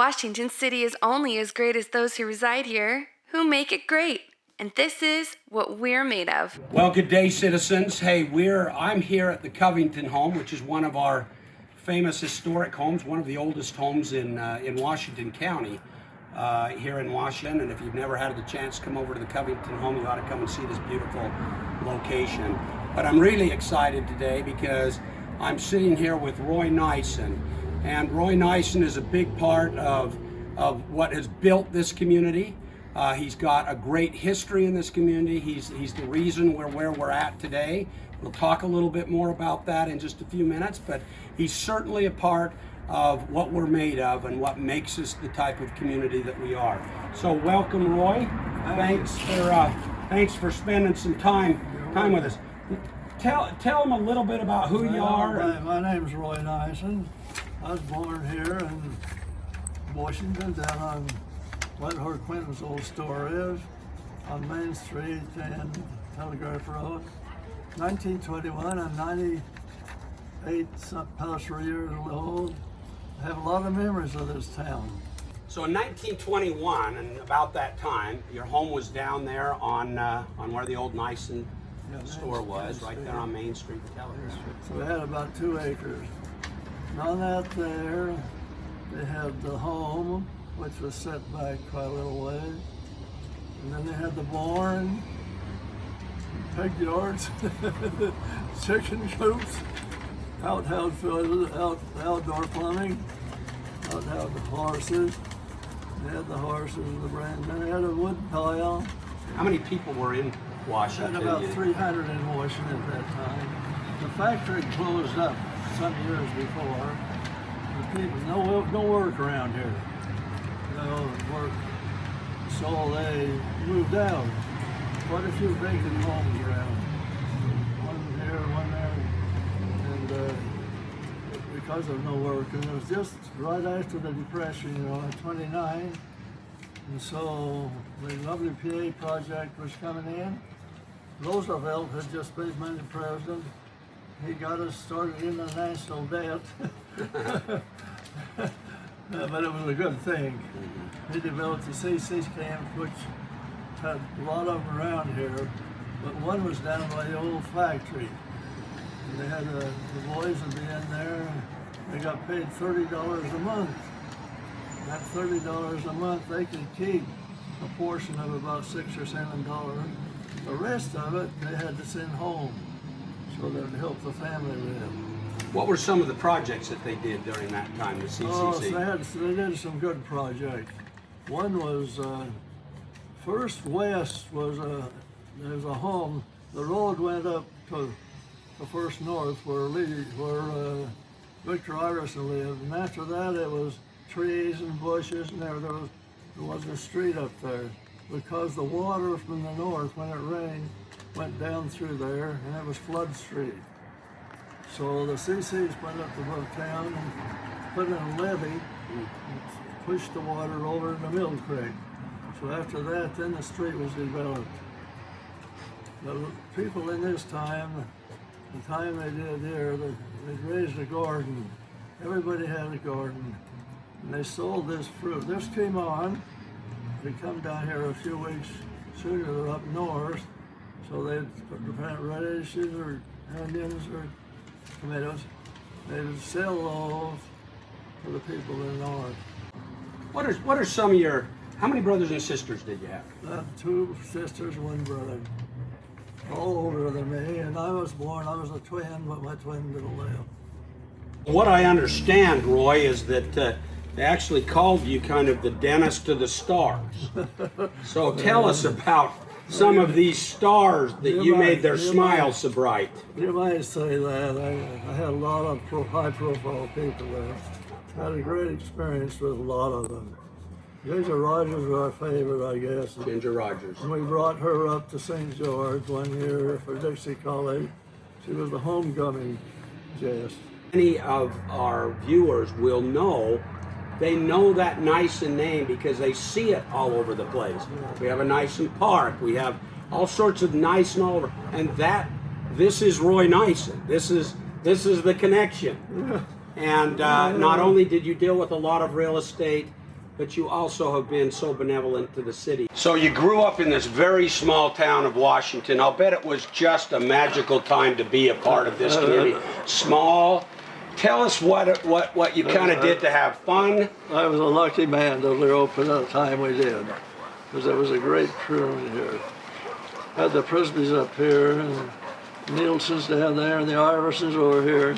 Washington City is only as great as those who reside here, who make it great. And this is what we're made of. Well, good day, citizens. Hey, I'm here at the Covington home, which is one of our famous historic homes, one of the oldest homes in Washington County, here in Washington. And if you've never had the chance to come over to the Covington home, you ought to come and see this beautiful location. But I'm really excited today because I'm sitting here with Roy Nisson. And Roy Nisson is a big part of what has built this community. He's got a great history in this community. He's the reason we're where we're at today. We'll talk a little bit more about that in just a few minutes, but he's certainly a part of what we're made of and what makes us the type of community that we are. So welcome, Roy. Thanks for spending some time with us. Tell them a little bit about who you are. My name's Roy Nisson. I was born here in Washington, down on what her Quinton's old store is, on Main Street and Telegraph Road. 1921, I'm 98 plus years old. I have a lot of memories of this town. So in 1921, and about that time, your home was down there on where the old Nisson store was, right there on Main Street, Telegraph. So we had about 2 acres. And on that there, they had the home, which was set back quite a little way. And then they had the barn, pig yards, chicken coops, outdoor plumbing, outhouse horses. They had the horses, the brand. Then they had a wood pile. How many people were in Washington? Had about 300 in Washington at that time. The factory closed up some years before. The people, no work around here. No work. So they moved out. Quite a few vacant homes around. One here, one there. And because of no work. And it was just right after the Depression, in 29. And so the WPA project was coming in. Roosevelt had just been made president. He got us started in the national debt. But it was a good thing. He developed the CC camp, which had a lot of them around here, but one was down by the old factory. And they had the boys would be in there. They got paid $30 a month. That $30 a month, they could keep a portion of about $6 or $7. The rest of it, they had to send home so that would help the family live. What were some of the projects that they did during that time, the CCC? Oh, so they did some good projects. One was, first west was there's a home. The road went up to the first north where Victor Iverson lived. And after that it was trees and bushes, and there was a street up there. Because the water from the north, when it rained, went down through there, and it was Flood Street. So the CCs went up to the town and put in a levee and pushed the water over into Mill Creek. So after that, then the street was developed. The people in this time, the time they did here, they raised a garden. Everybody had a garden. And they sold this fruit. This came on. They come down here a few weeks sooner. They're up north. So they'd plant radishes or onions or tomatoes. They would sell those to the people in the north. What are some of your, how many brothers and sisters did you have? 2 sisters, 1 brother. All older than me, and I was a twin, but my twin didn't live. What I understand, Roy, is that they actually called you kind of the dentist of the stars. So tell us about some of these stars that you made their smile so bright. You might say that. I had a lot of high-profile people there. I had a great experience with a lot of them. Ginger Rogers was our favorite, I guess. Ginger Rogers. And we brought her up to St. George one year for Dixie College. She was the homecoming guest. Many of our viewers will know, they know that Nisson name because they see it all over the place. We have a Nisson Park, we have all sorts of Nisson all over, and this is Roy Nisson. This is the connection. And not only did you deal with a lot of real estate, but you also have been so benevolent to the city. So you grew up in this very small town of Washington. I'll bet it was just a magical time to be a part of this community. Small. Tell us what you kind of did to have fun. I was a lucky man to live open at the time we did, because there was a great crew in here. Had the Prisbys up here, and Nielsen's down there, and the Iversons over here.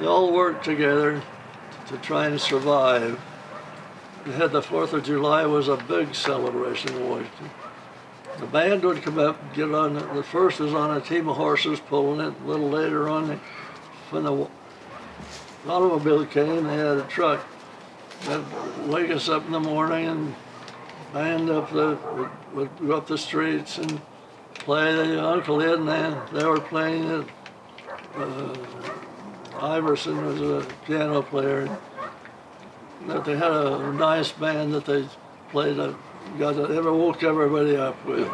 They all worked together to try and survive. We had the 4th of July was a big celebration in Washington. The band would come up, get on, the first was on a team of horses pulling it. A little later on, when the automobile came, they had a truck. They'd wake us up in the morning and band would go up the streets and play. Uncle Ed and they were playing it. Iverson was a piano player. That they had a nice band that they played. Ever woke everybody up with.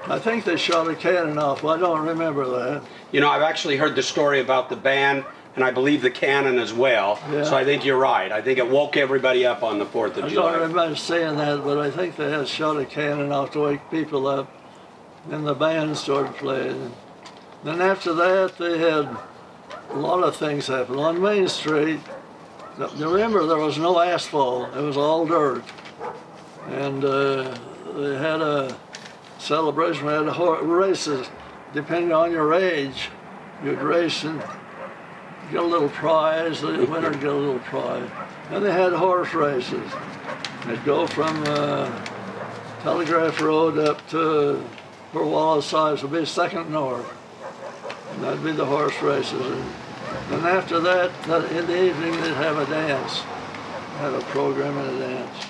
I think they shot a cannon off. I don't remember that. You know, I've actually heard the story about the band, and I believe the cannon as well. Yeah. So I think you're right. I think it woke everybody up on the 4th of July. I don't remember saying that, but I think they had shot a cannon off to wake people up. Then the band started playing. Then after that, they had a lot of things happen. On Main Street, remember there was no asphalt, it was all dirt. And they had a celebration, we had races. Depending on your age, you'd race and get a little prize, the winner would get a little prize. And they had horse races. They'd go from Telegraph Road up to where Wallace Sides would be second north. And that'd be the horse races. And after that, in the evening, they'd have a dance. Have a program and a dance.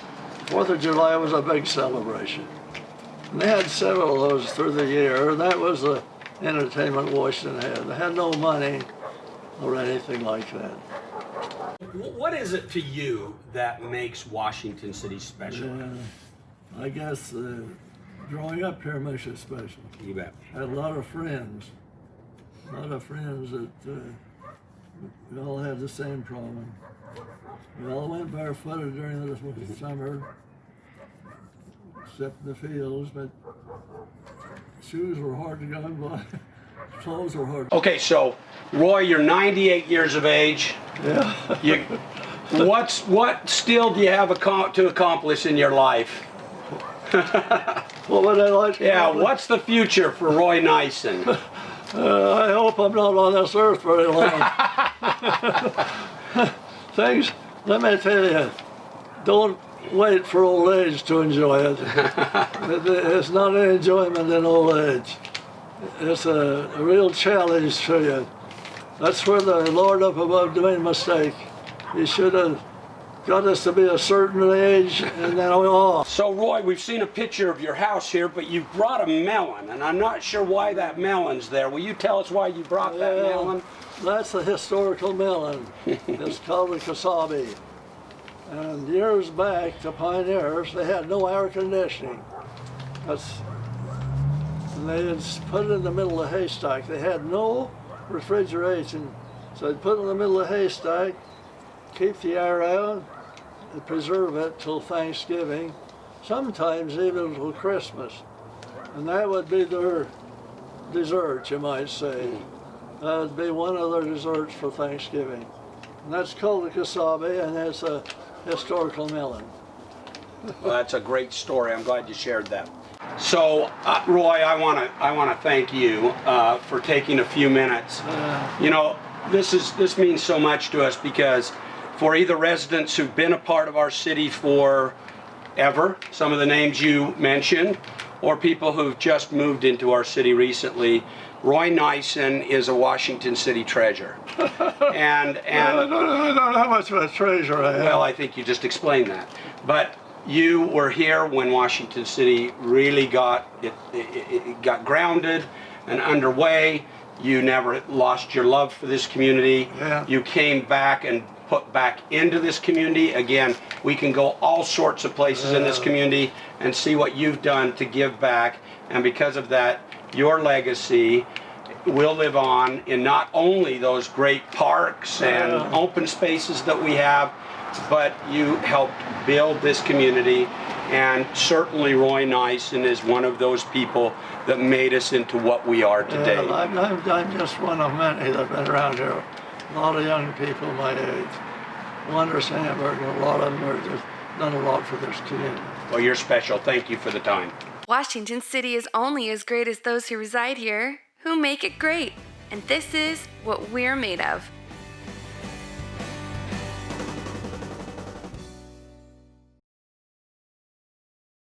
4th of July was a big celebration. And they had several of those through the year. That was the entertainment Washington had. They had no money or anything like that. What is it to you that makes Washington City special? I guess growing up here makes it special. You bet. I had a lot of friends. A lot of friends that we all had the same problem. We all went barefooted during the summer, except in the fields, but shoes were hard to go and buy. Clothes were hard. Okay, so Roy, you're 98 years of age. Yeah. What still do you have to accomplish in your life? What would I like to accomplish? What's the future for Roy Nisson? I hope I'm not on this earth very long. Things, let me tell you, don't wait for old age to enjoy it. It's not an enjoyment in old age. It's a real challenge to you. That's where the Lord up above made a mistake. He should have got us to be a certain age and then off. So Roy, we've seen a picture of your house here, but you brought a melon, and I'm not sure why that melon's there. Will you tell us why you brought that melon? That's a historical melon. It's called a kasabi. And years back, the pioneers, they had no air conditioning. And they had put it in the middle of the haystack. They had no refrigeration. So they'd put it in the middle of the haystack, keep the air out, and preserve it till Thanksgiving, sometimes even till Christmas. And that would be their dessert, you might say. That would be one of their desserts for Thanksgiving. And that's called a kasabi, and it's a historical melon. Well, that's a great story. I'm glad you shared that. So, Roy, I want to thank you for taking a few minutes. You know, this means so much to us because for either residents who've been a part of our city forever, some of the names you mentioned, or people who've just moved into our city recently, Roy Nisson is a Washington City treasure. and I don't know how much of a treasure I am. Well, I think you just explained that. But you were here when Washington City really got grounded and underway. You never lost your love for this community. Yeah. You came back and put back into this community. Again, we can go all sorts of places in this community and see what you've done to give back. And because of that, your legacy will live on in not only those great parks and open spaces that we have, but you helped build this community. And certainly Roy Nisson is one of those people that made us into what we are today. Yeah, I'm just one of many that have been around here. A lot of young people my age. Wander Sandberg, and a lot of them have just done a lot for this community. Well, you're special. Thank you for the time. Washington City is only as great as those who reside here, who make it great. And this is what we're made of.